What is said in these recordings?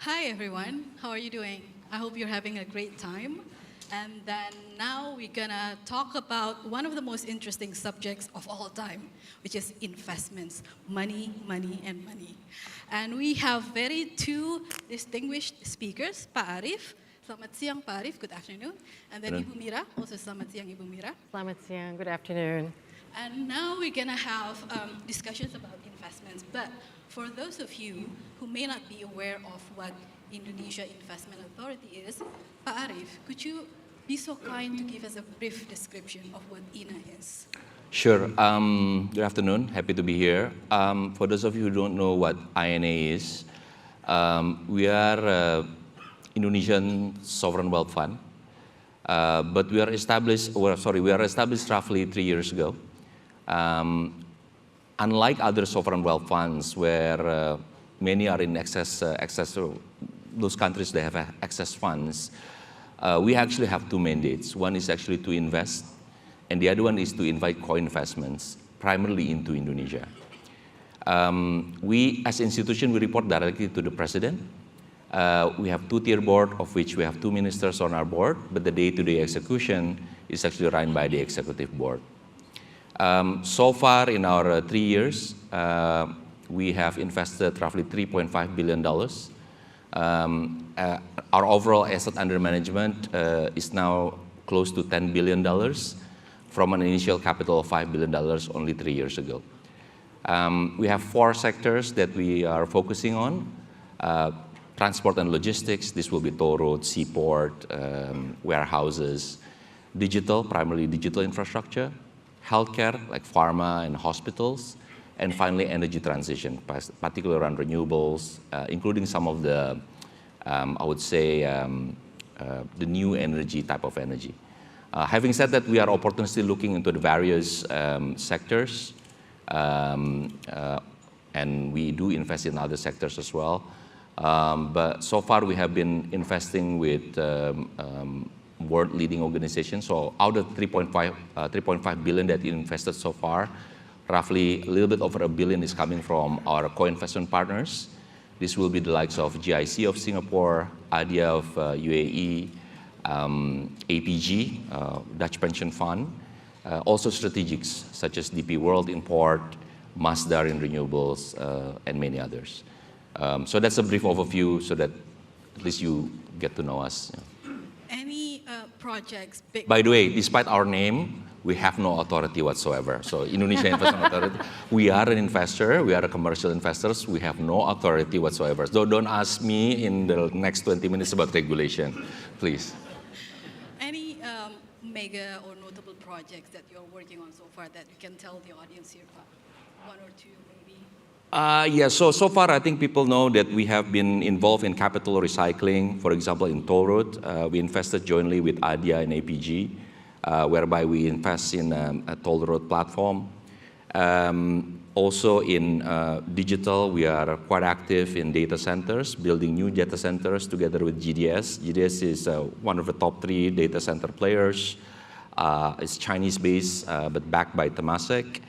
Hi everyone, how are you doing? I hope you're having a great time. And then now we're gonna talk about one of the most interesting subjects of all time, which is investments, money, money, and money. And we have two distinguished speakers, Pak Arief. Selamat siang, Pak Arief. Good afternoon. And then Ibu Mira, also selamat siang, Ibu Mira. Selamat siang. Good afternoon. And now we're gonna have discussions about investments. But for those of you who may not be aware of what Indonesia Investment Authority is, Pak Arief, could you be so kind to give us a brief description of what INA is? Sure. Good afternoon. Happy to be here. For those of you who don't know what INA is, we are Indonesian Sovereign Wealth Fund, but we are established roughly 3 years ago. Unlike other sovereign wealth funds where many are in excess those countries that have excess funds, we actually have two mandates. One is actually to invest, and the other one is to invite co-investments, primarily into Indonesia. We, as an institution, we report directly to the president. We have two-tier board, of which we have 2 ministers on our board, but the day-to-day execution is actually run by the executive board. So far in our 3 years, we have invested roughly $3.5 billion. Our overall asset under management is now close to $10 billion from an initial capital of $5 billion only 3 years ago. We have 4 sectors that we are focusing on. Transport and logistics, this will be toll roads, seaport, warehouses. Digital, primarily digital infrastructure. Healthcare, like pharma and hospitals. And finally, energy transition, particularly around renewables, including some of the, I would say, the new energy type of energy. Having said that, we are opportunistically looking into the various sectors, and we do invest in other sectors as well. But so far, we have been investing with world-leading organizations. So out of 3.5 billion that we invested so far, roughly a little bit over $1 billion is coming from our co-investment partners. This will be the likes of GIC of Singapore, ADIA of UAE, APG, Dutch Pension Fund, also strategics such as DP World in port, Masdar in renewables, and many others. So that's a brief overview so that at least you get to know us. Any projects? By the way, despite our name, we have no authority whatsoever. So Indonesia Investment Authority, we are an investor, we are a commercial investors, we have no authority whatsoever. So don't ask me in the next 20 minutes about regulation, please. Any mega or notable projects that you're working on so far that you can tell the audience here about? 1 or 2 maybe? Yeah, so far I think people know that we have been involved in capital recycling. For example, in toll road, we invested jointly with ADIA and APG, whereby we invest in a toll road platform. Also in digital, we are quite active in data centers, building new data centers together with GDS. GDS is one of the top 3 data center players. It's Chinese-based, but backed by Temasek.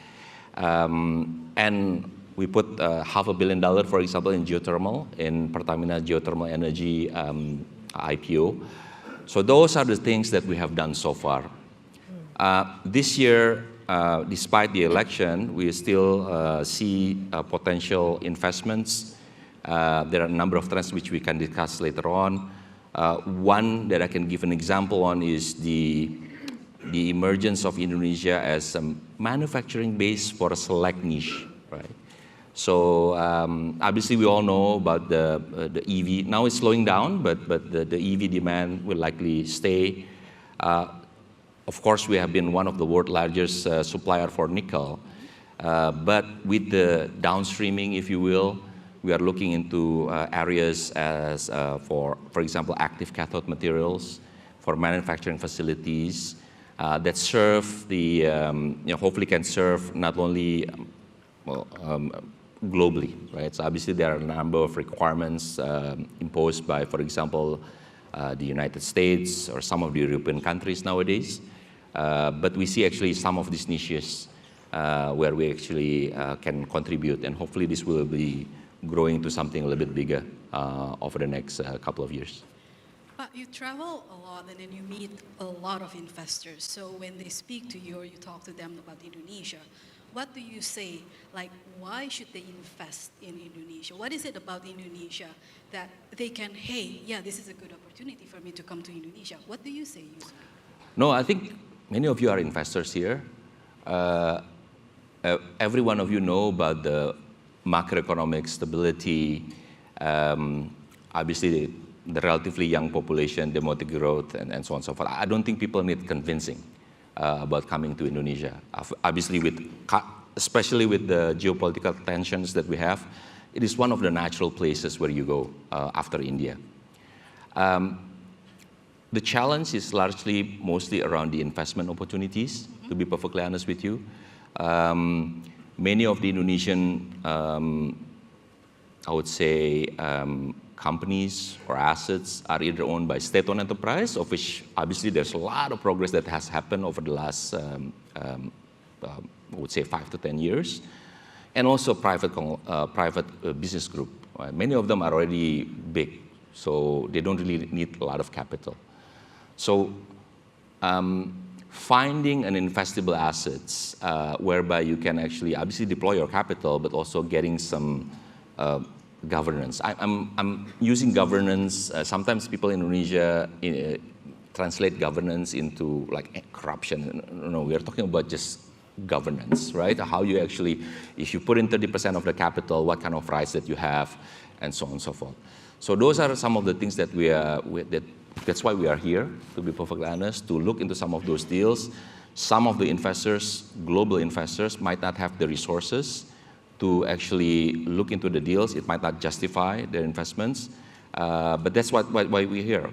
And we put $500 million, for example, in geothermal, in Pertamina Geothermal Energy IPO. So those are the things that we have done so far. This year, despite the election, we still see potential investments. There are a number of trends which we can discuss later on. One that I can give an example on is the emergence of Indonesia as a manufacturing base for a select niche, right? So obviously we all know about the EV. Now it's slowing down, but the EV demand will likely stay. Of course, we have been one of the world's largest supplier for nickel. But with the downstreaming, if you will, we are looking into areas as, for example, active cathode materials, for manufacturing facilities that serve the, hopefully can serve not only globally, right? So obviously there are a number of requirements imposed by, for example, the United States or some of the European countries nowadays. But we see actually some of these niches where we actually can contribute, and hopefully this will be growing to something a little bit bigger over the next couple of years. But you travel a lot and then you meet a lot of investors. So when they speak to you or you talk to them about Indonesia, what do you say? Like, why should they invest in Indonesia? What is it about Indonesia that they can, hey, yeah, this is a good opportunity for me to come to Indonesia? What do you say, Yusuf? No, I think many of you are investors here. Every one of you know about the macroeconomic stability, obviously the relatively young population, demographic growth, and so on and so forth. I don't think people need convincing about coming to Indonesia. Obviously, especially with the geopolitical tensions that we have, it is one of the natural places where you go after India. The challenge is largely mostly around the investment opportunities, to be perfectly honest with you. Many of the Indonesian, I would say, companies or assets are either owned by state-owned enterprise, of which obviously there's a lot of progress that has happened over the last, I would say, 5 to 10 years, and also private business group. Many of them are already big, so they don't really need a lot of capital. So finding an investable assets whereby you can actually obviously deploy your capital, but also getting some governance. I'm using governance. Sometimes people in Indonesia translate governance into like corruption. No, we are talking about just governance, right? How you actually, if you put in 30% of the capital, what kind of rights that you have, and so on and so forth. So those are some of the things that that's why we are here, to be perfectly honest, to look into some of those deals. Some of the investors, global investors, might not have the resources to actually look into the deals. It might not justify their investments, but that's why we're here.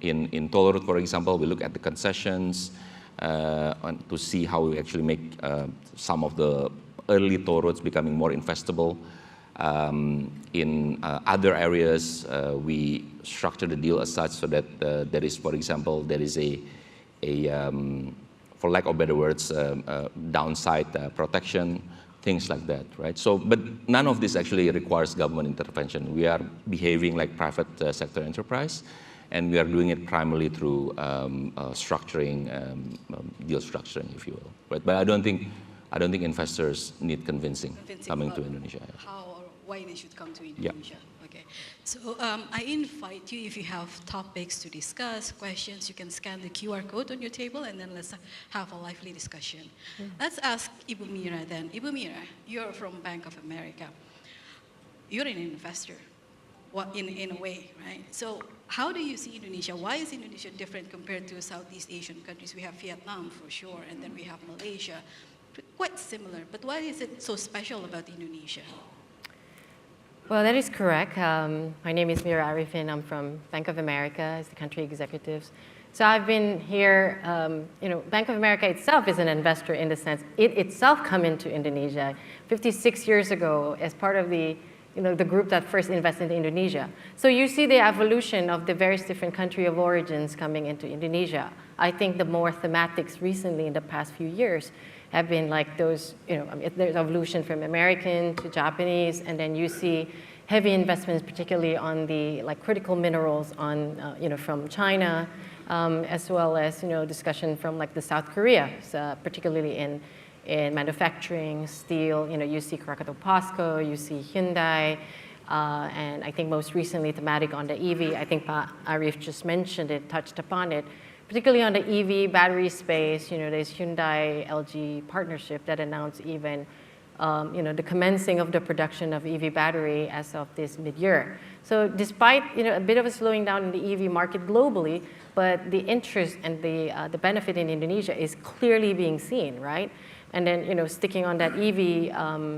In toll road, for example, we look at the concessions to see how we actually make some of the early toll roads becoming more investable. In other areas, we structure the deal as such so that there is, for example, there is for lack of better words, downside protection, things like that, right? So, but none of this actually requires government intervention. We are behaving like private sector enterprise, and we are doing it primarily through structuring, deal structuring, if you will. Right? But I don't think investors need convincing coming to Indonesia. How or why they should come to Indonesia. Yeah. Okay. So I invite you, if you have topics to discuss, questions, you can scan the QR code on your table and then let's have a lively discussion. Let's ask Ibu Mira then. Ibu Mira, you're from Bank of America. You're an investor, in a way, right? So how do you see Indonesia? Why is Indonesia different compared to Southeast Asian countries? We have Vietnam for sure, and then we have Malaysia. Quite similar, but why is it so special about Indonesia? Well, that is correct. My name is Mira Arifin. I'm from Bank of America as the country executive. So I've been here, Bank of America itself is an investor in the sense it itself come into Indonesia 56 years ago as part of the group that first invested in Indonesia. So you see the evolution of the various different country of origins coming into Indonesia. I think the more thematics recently in the past few years have been like those, there's evolution from American to Japanese, and then you see heavy investments, particularly on the critical minerals from China, as well as discussion from the South Korea, particularly in manufacturing, steel. You see Krakatau POSCO, you see Hyundai, and I think most recently thematic on the EV. I think Pa Arief just mentioned it, touched upon it. Particularly on the EV battery space, there's Hyundai-LG partnership that announced even, the commencing of the production of EV battery as of this mid-year. So despite, a bit of a slowing down in the EV market globally, but the interest and the benefit in Indonesia is clearly being seen, right? And then, sticking on that EV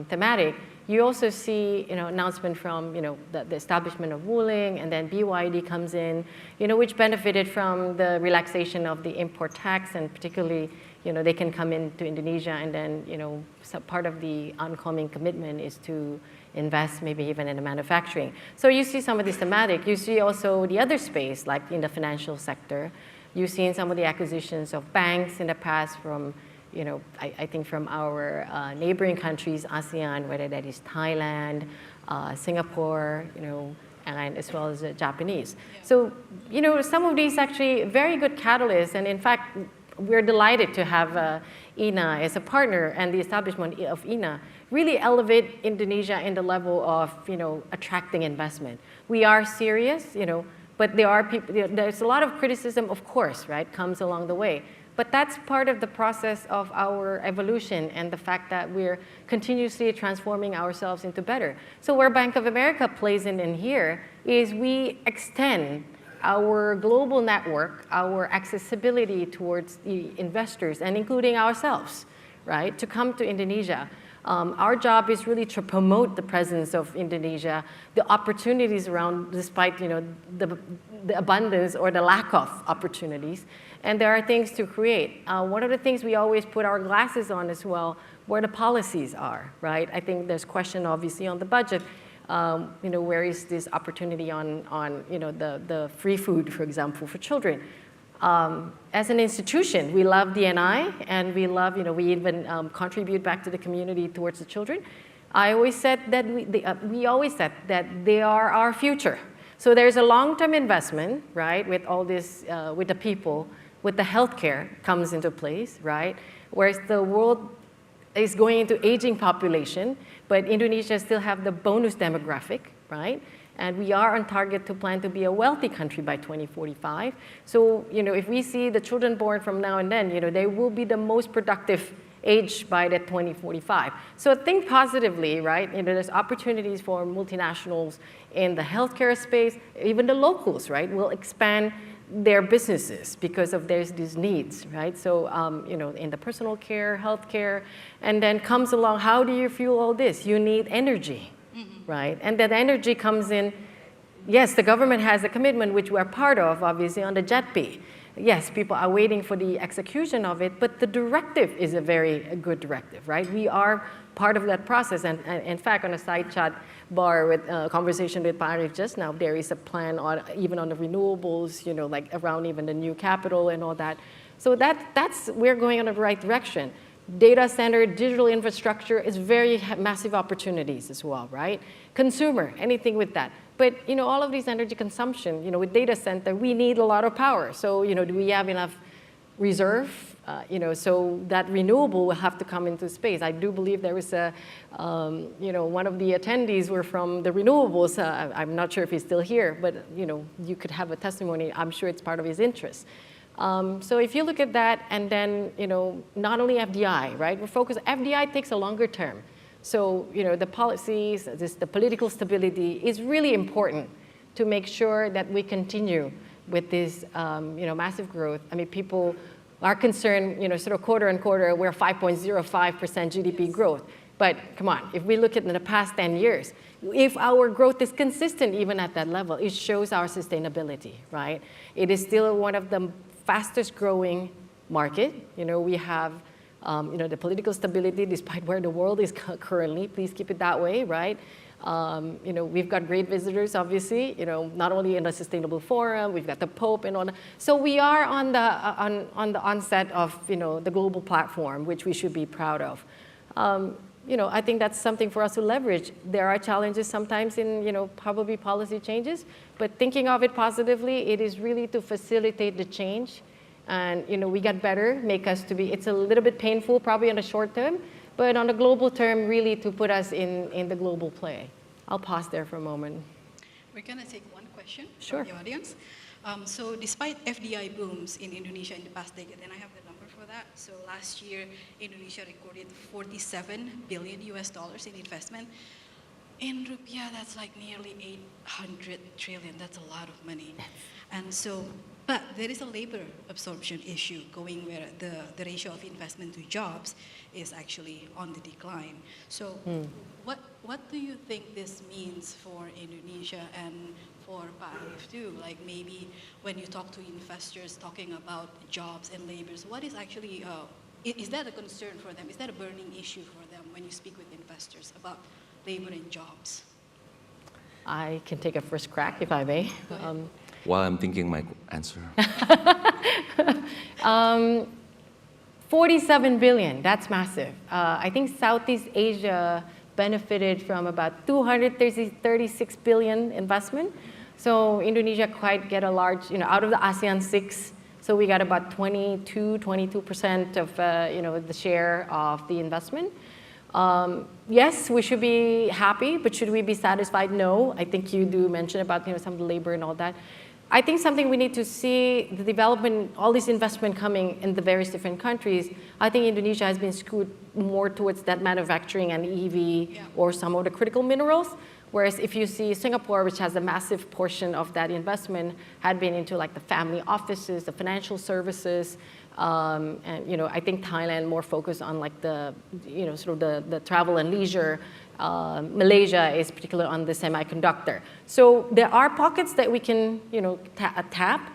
thematic, you also see, announcement from, the establishment of Wuling, and then BYD comes in, which benefited from the relaxation of the import tax, and particularly, they can come into Indonesia, and then, part of the oncoming commitment is to invest maybe even in the manufacturing. So you see some of this thematic. You see also the other space, like in the financial sector. You've seen some of the acquisitions of banks in the past from, I think from our neighboring countries, ASEAN, whether that is Thailand, Singapore, and as well as the Japanese. So, some of these actually very good catalysts, and in fact, we're delighted to have INA as a partner, and the establishment of INA really elevate Indonesia in the level of, attracting investment. We are serious, but there are people, there's a lot of criticism, of course, right, comes along the way. But that's part of the process of our evolution and the fact that we're continuously transforming ourselves into better. So where Bank of America plays in here is we extend our global network, our accessibility towards the investors, and including ourselves, right, to come to Indonesia. Our job is really to promote the presence of Indonesia, the opportunities around, despite the abundance or the lack of opportunities. And there are things to create. One of the things we always put our glasses on as well, where the policies are, right? I think there's question obviously on the budget. Where is this opportunity on the free food, for example, for children? As an institution, we love DNI, and we love, we even contribute back to the community towards the children. I always said that we always said that they are our future. So there's a long-term investment, right, with all this, with the people, with the healthcare comes into place, right? Whereas the world is going into aging population, but Indonesia still have the bonus demographic, right? And we are on target to plan to be a wealthy country by 2045. So, if we see the children born from now and then, they will be the most productive age by the 2045. So think positively, right? There's opportunities for multinationals in the healthcare space, even the locals, right, will expand their businesses because of these needs, right? So, in the personal care, healthcare, and then comes along, how do you fuel all this? You need energy, right? And that energy comes in, yes, the government has a commitment, which we're part of, obviously, on the JETP. Yes, people are waiting for the execution of it, but the directive is a very good directive, right? We are part of that process. And in fact, on a side chat bar with a conversation with Arief just now, there is a plan on even on the renewables, like around even the new capital and all that. So that's we're going in the right direction. Data center, digital infrastructure is very massive opportunities as well, right? Consumer, anything with that. But all of these energy consumption, with data center, we need a lot of power. So do we have enough reserve? So that renewable will have to come into space. I do believe there was a, one of the attendees were from the renewables. I'm not sure if he's still here, but you could have a testimony. I'm sure it's part of his interest. So if you look at that, and then not only FDI, right? We're focused. FDI takes a longer term. So the policies, the political stability is really important to make sure that we continue with this massive growth. I mean, people are concerned, sort of quarter on quarter, we're 5.05% GDP growth. But come on, if we look at the past 10 years, if our growth is consistent even at that level, it shows our sustainability, right? It is still one of the fastest growing market. We have the political stability despite where the world is currently. Please keep it that way, right? We've got great visitors, obviously, not only in the Sustainable Forum, we've got the Pope and all that. So we are on the onset of, the global platform, which we should be proud of. I think that's something for us to leverage. There are challenges sometimes in, probably policy changes, but thinking of it positively, it is really to facilitate the change. And, we get better, make us to be, it's a little bit painful probably on the short term, but on the global term, really to put us in the global play. I'll pause there for a moment. We're going to take one question Sure. from the audience. So despite FDI booms in Indonesia in the past decade, and I have the number for that. So last year, Indonesia recorded $47 billion in investment. In rupiah, that's like nearly 800 trillion. That's a lot of money. And so, but there is a labor absorption issue going where the ratio of investment to jobs is actually on the decline. So what do you think this means for Indonesia and for Arief too? Like maybe when you talk to investors talking about jobs and labors, what is actually, is that a concern for them? Is that a burning issue for them when you speak with investors about labor and jobs? I can take a first crack, if I may. While I'm thinking my answer. 47 billion, that's massive. I think Southeast Asia benefited from about 236 billion investment. So Indonesia quite get a large, out of the ASEAN 6, so we got about 22% of, the share of the investment. Yes, we should be happy, but should we be satisfied? No. I think you do mention about, some of the labor and all that. I think something we need to see, the development, all this investment coming in the various different countries, I think Indonesia has been skewed more towards that manufacturing and EV or some of the critical minerals. Whereas if you see Singapore, which has a massive portion of that investment, had been into like the family offices, the financial services, and I think Thailand more focused on like the, sort of the travel and leisure. Malaysia is particular on the semiconductor. So there are pockets that we can, tap.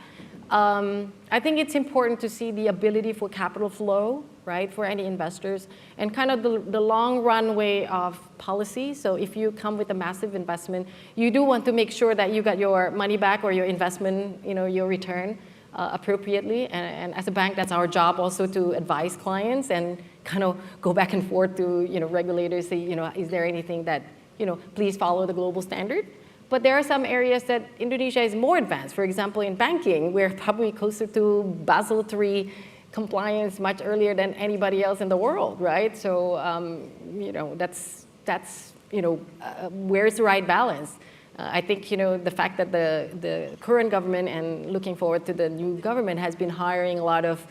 I think it's important to see the ability for capital flow, right, for any investors, and kind of the long runway of policy. So if you come with a massive investment, you do want to make sure that you got your money back or your investment, your return appropriately. And as a bank, that's our job also to advise clients and kind of go back and forth to, regulators, say, is there anything that, please follow the global standard. But there are some areas that Indonesia is more advanced. For example, in banking, we're probably closer to Basel III compliance much earlier than anybody else in the world, right? So, that's where's the right balance? I think, the fact that the current government and looking forward to the new government has been hiring a lot of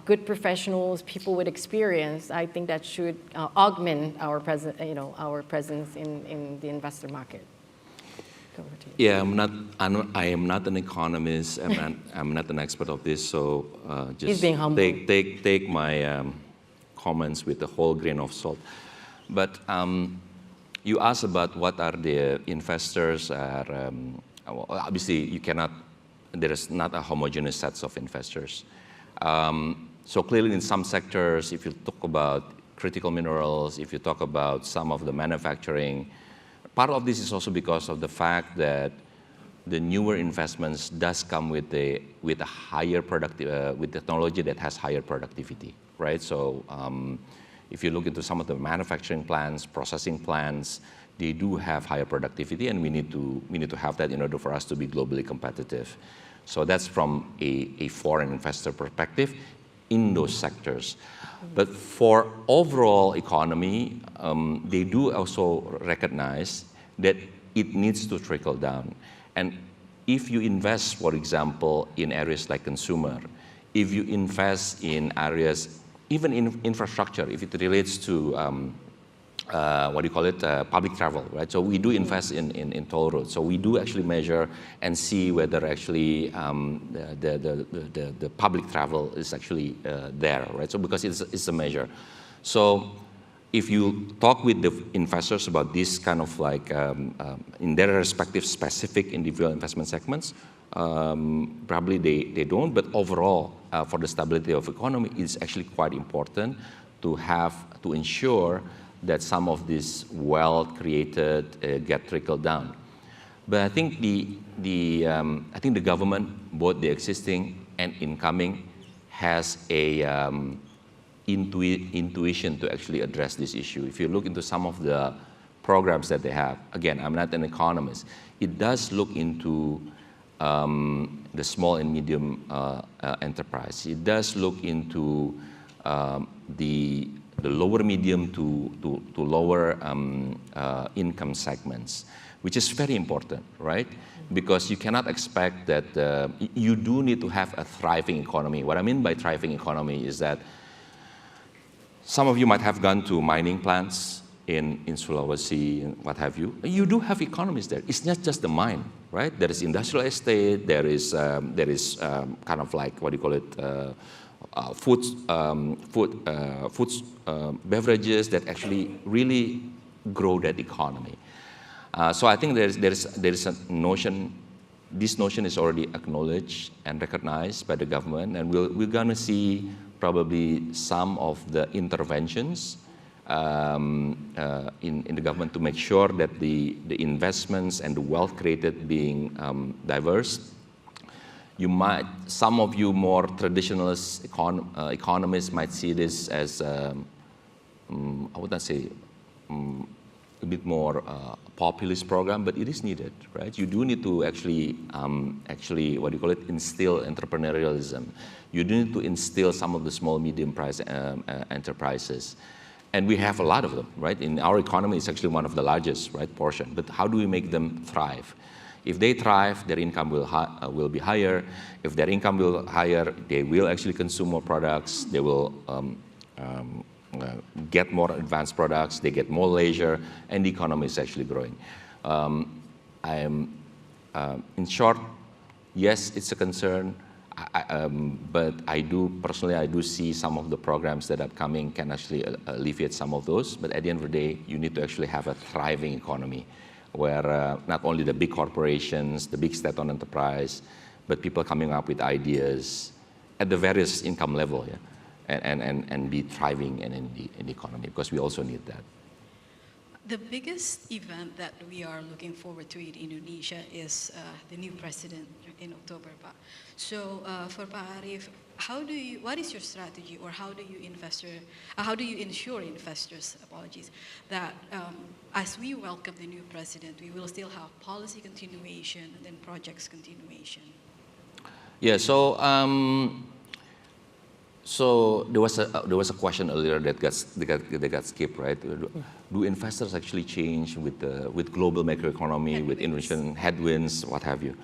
good professionals, people with experience, I think that should augment our presence in the investor market. Yeah, I am not an economist. I'm not an expert of this, so just take my comments with a whole grain of salt. But you asked about what are the investors are. Obviously, you cannot. There is not a homogeneous set of investors. So clearly, in some sectors, if you talk about critical minerals, if you talk about some of the manufacturing. Part of this is also because of the fact that the newer investments does come with a higher with technology that has higher productivity, right? So if you look into some of the manufacturing plants, processing plants, they do have higher productivity, and we need to have that in order for us to be globally competitive. So that's from a foreign investor perspective in those sectors. But for overall economy, they do also recognize that it needs to trickle down. And if you invest, for example, in areas like consumer, if you invest in areas, even in infrastructure, if it relates to public travel, right? So we do invest in toll roads. So we do actually measure and see whether actually the public travel is actually there, right? So because it's a measure. So if you talk with the investors about this kind of like in their respective specific individual investment segments, probably they don't. But overall, for the stability of economy, it's actually quite important to ensure that some of this wealth created get trickled down. But I think the government, both the existing and incoming, has a intuition to actually address this issue. If you look into some of the programs that they have, again, I'm not an economist, it does look into the small and medium enterprise. It does look into the lower medium to lower income segments, which is very important, right? Because you cannot expect that you do need to have a thriving economy. What I mean by thriving economy is that some of you might have gone to mining plants in Sulawesi and what have you. You do have economies there. It's not just the mine, right? There is industrial estate. There is kind of like beverages that actually really grow that economy. So I think there is a notion. This notion is already acknowledged and recognized by the government, and we're going to see probably some of the interventions in the government to make sure that the investments and the wealth created being diverse. Some of you more traditionalist economists might see this as, I would not say a bit more populist program, but it is needed, right? You do need to actually, instill entrepreneurialism. You do need to instill some of the small, medium-price enterprises. And we have a lot of them, right? In our economy, it's actually one of the largest, right, portion. But how do we make them thrive? If they thrive, their income will be higher. If their income will higher, they will actually consume more products. They will get more advanced products. They get more leisure, and the economy is actually growing. In short, yes, it's a concern. But I do see some of the programs that are coming can actually alleviate some of those. But at the end of the day, you need to actually have a thriving economy where not only the big corporations, the big state-owned enterprise, but people coming up with ideas at the various income level, yeah, and be thriving in the economy, because we also need that. The biggest event that we are looking forward to in Indonesia is the new president in October, Pak. So for Pak Arief, what is your strategy, or how do you ensure investors, that as we welcome the new president, we will still have policy continuation and then projects continuation? Yeah. So there was a question earlier that got skipped, right? Do investors actually change with global macroeconomy, with Indonesian headwinds, what have you?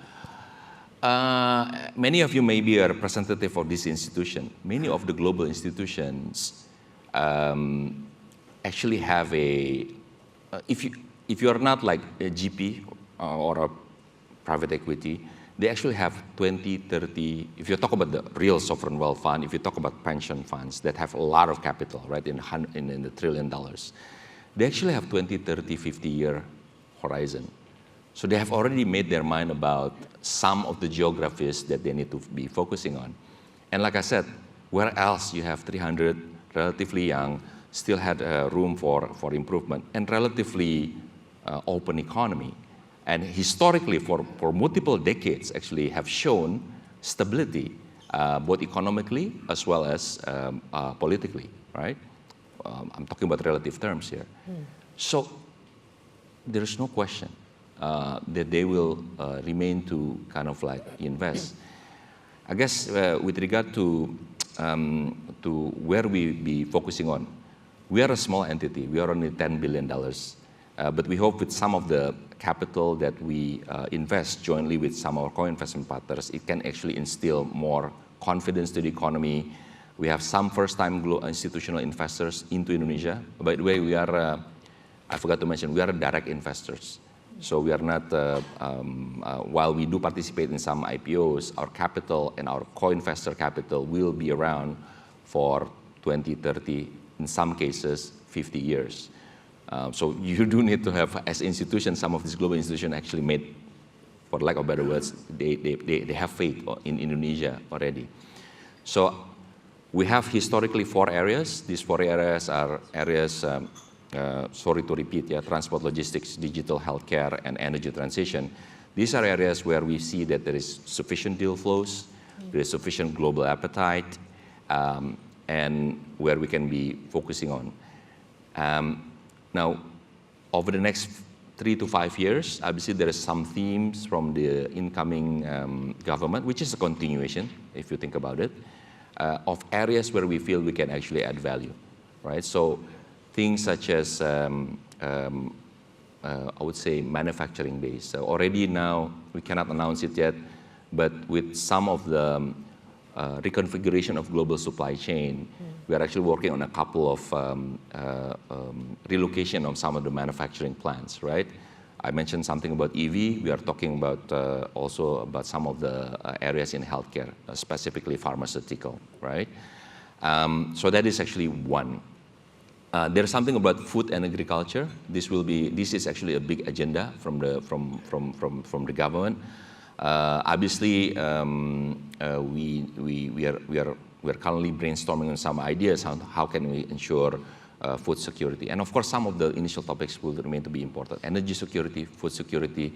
Many of you may be a representative of this institution. Many of the global institutions actually have if you are not like a GP or a private equity, they actually have 20, 30, if you talk about the real sovereign wealth fund, if you talk about pension funds that have a lot of capital, right, in the $1 trillion, they actually have 20, 30, 50-year horizon. So they have already made their mind about some of the geographies that they need to be focusing on. And like I said, where else you have 300, relatively young, still had room for improvement, and relatively open economy. And historically, for multiple decades, actually have shown stability, both economically as well as politically, right? I'm talking about relative terms here. So there is no question that they will remain to kind of like invest. I guess with regard to where we be focusing on, we are a small entity. We are only $10 billion. But we hope with some of the capital that we invest jointly with some of our co-investment partners, it can actually instill more confidence to the economy. We have some first-time institutional investors into Indonesia. By the way, we are, I forgot to mention, we are direct investors. So we are not, while we do participate in some IPOs, our capital and our co-investor capital will be around for 20, 30, in some cases, 50 years. So you do need to have, as institutions, some of these global institutions actually made, for lack of better words, they have faith in Indonesia already. So we have historically 4 areas. These 4 areas are areas, sorry to repeat, yeah, transport, logistics, digital, healthcare, and energy transition. These are areas where we see that there is sufficient deal flows, there is sufficient global appetite, and where we can be focusing on. Now, over the next 3 to 5 years, obviously there are some themes from the incoming government, which is a continuation, if you think about it, of areas where we feel we can actually add value, right? So things such as, I would say, manufacturing base. So already now, we cannot announce it yet, but with some of the reconfiguration of global supply chain, we are actually working on a couple of relocation of some of the manufacturing plants, right? I mentioned something about EV. We are talking about also about some of the areas in healthcare, specifically pharmaceutical, right? So that is actually one. There's something about food and agriculture. This is actually a big agenda from the government. Obviously, we are currently brainstorming on some ideas on how can we ensure food security. And of course, some of the initial topics will remain to be important. Energy security, food security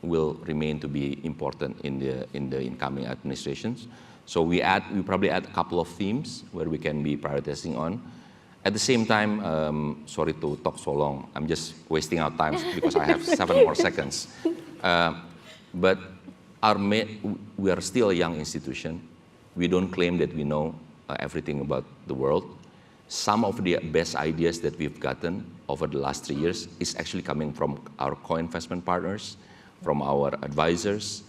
will remain to be important in the incoming administrations. So we probably add a couple of themes where we can be prioritizing on. At the same time, sorry to talk so long. I'm just wasting our time because I have 7 more seconds. But we are still a young institution. We don't claim that we know everything about the world. Some of the best ideas that we've gotten over the last 3 years is actually coming from our co-investment partners, from our advisors,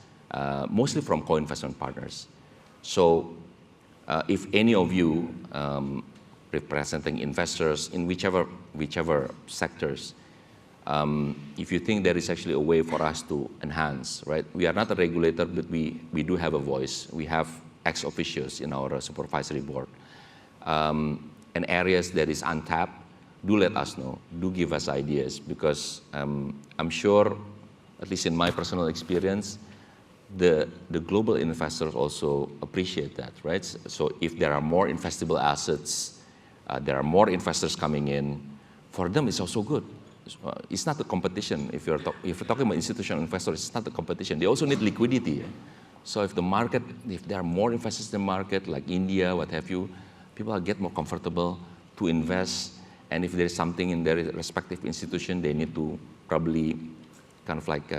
mostly from co-investment partners. So if any of you representing investors in whichever sectors, if you think there is actually a way for us to enhance, right? We are not a regulator, but we do have a voice. We have ex officios in our supervisory board. And areas that is untapped, do let us know, do give us ideas, because I'm sure, at least in my personal experience, the global investors also appreciate that, right? So if there are more investable assets, there are more investors coming in, for them it's also good. It's not a competition. If you're talking about institutional investors, it's not a competition. They also need liquidity. So if there are more investors in the market, like India, what have you, people will get more comfortable to invest. And if there's something in their respective institution, they need to probably kind of like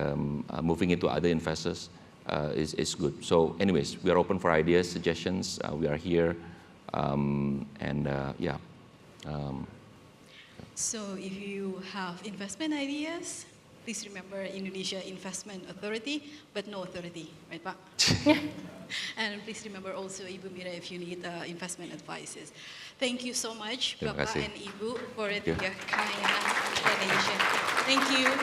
moving into other investors is good. So anyways, we are open for ideas, suggestions. We are here. So if you have investment ideas, please remember Indonesia Investment Authority, but no authority, right, Pak? And please remember also Ibu Mira if you need investment advices. Thank you so much, Bapak and Ibu, for your kind explanation. Thank you.